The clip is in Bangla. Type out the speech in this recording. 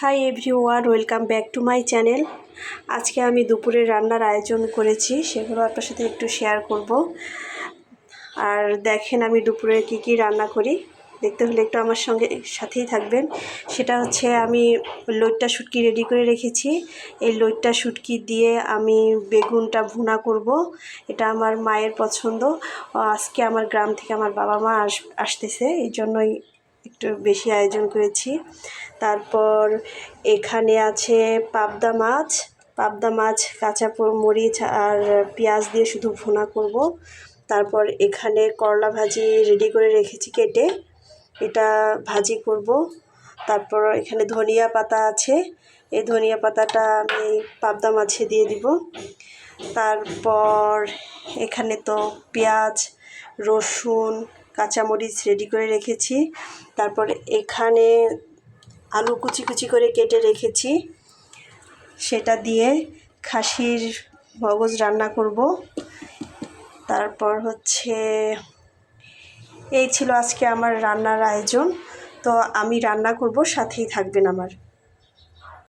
Hi everyone, welcome back to my channel. আজকে আমি দুপুরের রান্নার আয়োজন করেছি, সেগুলো আপনার সাথে একটু শেয়ার করব। আর দেখেন আমি দুপুরে কি রান্না করি, দেখতে হলে একটু আমার সাথেই থাকবেন। সেটা হচ্ছে আমি লইট্টা শুটকি রেডি করে রেখেছি। এই লইট্টা শুটকি দিয়ে আমি বেগুনটা ভুনা করব। এটা আমার মায়ের পছন্দ। আজকে আমার গ্রাম থেকে আমার বাবা মা আসতেছে, এই জন্যই একটু বেশি আয়োজন করেছি। তারপর এখানে আছে পাবদা মাছ কাঁচা মরিচ আর পেঁয়াজ দিয়ে শুধু ভুনা করব। তারপর এখানে করলা ভাজি রেডি করে রেখেছি কেটে, এটা ভাজি করব। তারপর এখানে ধনিয়া পাতা আছে, এই ধনিয়া পাতাটা আমি পাবদা মাছে দিয়ে দিব। তারপর এখানে তো পেঁয়াজ, রসুন, কাঁচামরিচ রেডি করে রেখেছি। তারপর এখানে আলু কুচি করে কেটে রেখেছি, সেটা দিয়ে খাসির মগজ রান্না করব। তারপর হচ্ছে এই ছিল আজকে আমার রান্নার আয়োজন। তো আমি রান্না করব, সাথেই থাকবেন আমার।